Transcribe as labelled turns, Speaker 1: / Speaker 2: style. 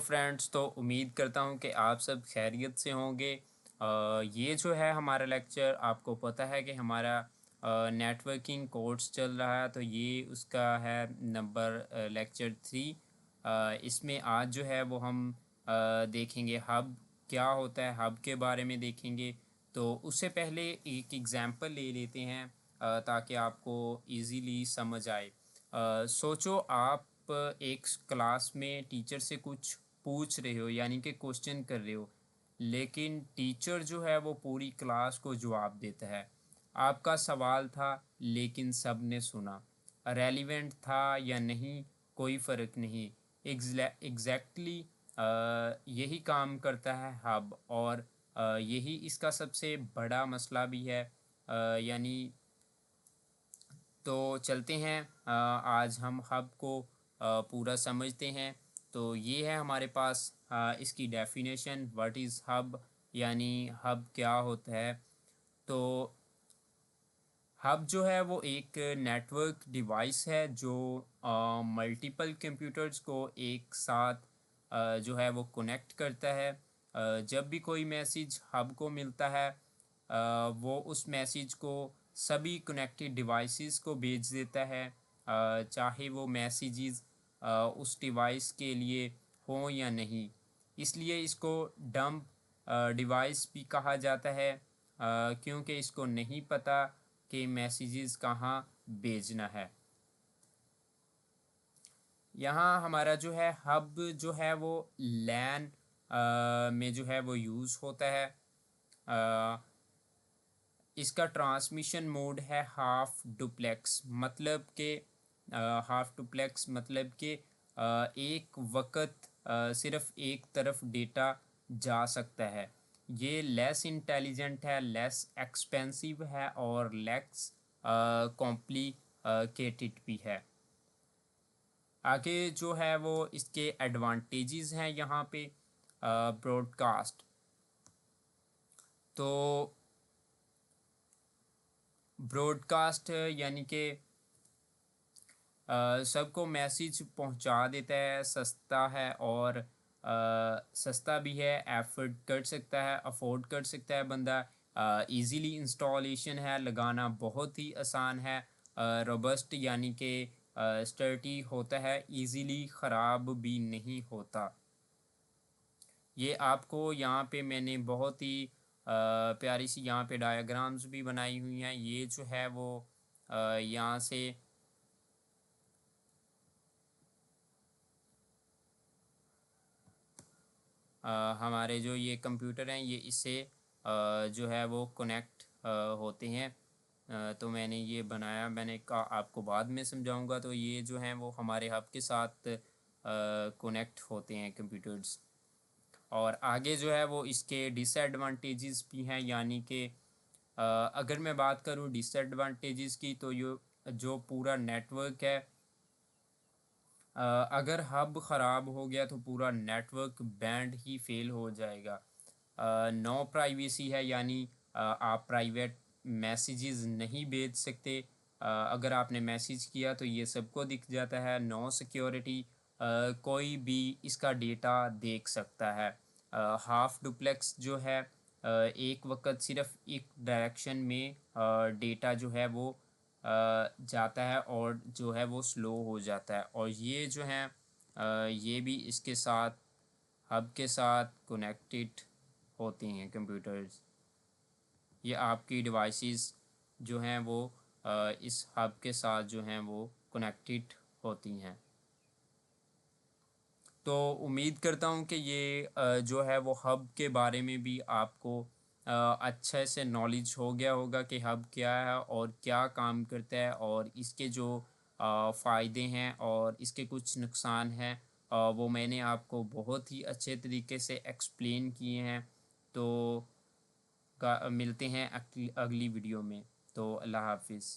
Speaker 1: Friends, तो उम्मीद करता हूँ कि आप सब खैरियत से होंगे। ये जो है हमारा लेक्चर, आपको पता है कि हमारा नेटवर्किंग कोर्स चल रहा है, तो ये उसका है नंबर लेक्चर 3। इसमें आज जो है वो हम देखेंगे हब क्या होता है, हब के बारे में देखेंगे। तो उससे पहले एक एग्ज़ाम्पल ले लेते हैं ताकि आपको इजीली समझ आए। सोचो आप एक क्लास में टीचर से कुछ पूछ रहे हो, यानी कि क्वेश्चन कर रहे हो, लेकिन टीचर जो है वो पूरी क्लास को जवाब देता है। आपका सवाल था लेकिन सब ने सुना, रेलिवेंट था या नहीं कोई फ़र्क नहीं। एग्जैक्टली यही काम करता है हब, और यही इसका सबसे बड़ा मसला भी है। यानी तो चलते हैं, आज हम हब को पूरा समझते हैं। तो ये है हमारे पास इसकी डेफिनेशन, व्हाट इज़ हब, यानी हब क्या होता है। तो हब जो है वो एक नेटवर्क डिवाइस है जो मल्टीपल कंप्यूटर्स को एक साथ जो है वो कनेक्ट करता है। जब भी कोई मैसेज हब को मिलता है, वो उस मैसेज को सभी कनेक्टेड डिवाइसेस को भेज देता है, चाहे वो मैसेजेस उस डिवाइस के लिए हों या नहीं। इसलिए इसको डंप डिवाइस भी कहा जाता है, क्योंकि इसको नहीं पता कि मैसेजेस कहाँ भेजना है। यहाँ हमारा जो है हब जो है वो लैन में जो है वो यूज़ होता है। अ, इसका ट्रांसमिशन मोड है हाफ डुप्लेक्स, मतलब कि हाफ डुप्लेक्स मतलब कि एक वक्त सिर्फ एक तरफ डेटा जा सकता है। ये लेस इंटेलिजेंट है, लेस एक्सपेंसिव है और लेस कॉम्प्लिकेटेड भी है। आगे जो है वो इसके एडवांटेजेस हैं यहाँ पे। ब्रॉडकास्ट, तो ब्रॉडकास्ट यानी कि सबको मैसेज पहुंचा देता है, सस्ता है और सस्ता भी है, एफर्ट कर सकता है, अफोर्ड कर सकता है बंदा। इजीली इंस्टॉलेशन है, लगाना बहुत ही आसान है। रोबस्ट यानी कि स्टर्टी होता है, इजीली ख़राब भी नहीं होता। ये आपको यहाँ पे मैंने बहुत ही प्यारी सी यहाँ पे डायग्राम्स भी बनाई हुई हैं। ये जो है वो यहाँ से हमारे जो ये कंप्यूटर हैं, ये इससे जो है वो कनेक्ट होते हैं। तो मैंने ये बनाया, मैंने कहा आपको बाद में समझाऊंगा। तो ये जो हैं वो हमारे हब के साथ कनेक्ट होते हैं कंप्यूटर्स। और आगे जो है वो इसके डिसएडवांटेजेस भी हैं, यानी कि अगर मैं बात करूँ डिसएडवांटेजेस की, तो ये जो पूरा नेटवर्क है, अगर हब ख़राब हो गया तो पूरा नेटवर्क बैंड ही फेल हो जाएगा। नो प्राइवेसी है, यानी आप प्राइवेट मैसेजेस नहीं भेज सकते। अगर आपने मैसेज किया तो ये सबको दिख जाता है। नो सिक्योरिटी, कोई भी इसका डेटा देख सकता है। हाफ डुप्लेक्स जो है, एक वक्त सिर्फ एक डायरेक्शन में डेटा जो है वो जाता है और जो है वो स्लो हो जाता है। और ये जो है ये भी इसके साथ हब के साथ कनेक्टेड होती हैं कंप्यूटर्स। ये आपकी डिवाइसेस जो हैं वो इस हब के साथ जो हैं वो कनेक्टेड होती हैं। तो उम्मीद करता हूँ कि ये जो है वो हब के बारे में भी आपको अच्छे से नॉलेज हो गया होगा कि हब क्या है और क्या काम करता है, और इसके जो फ़ायदे हैं और इसके कुछ नुकसान हैं, वो मैंने आपको बहुत ही अच्छे तरीके से एक्सप्लेन किए हैं। तो मिलते हैं अगली वीडियो में। तो अल्लाह हाफिज़।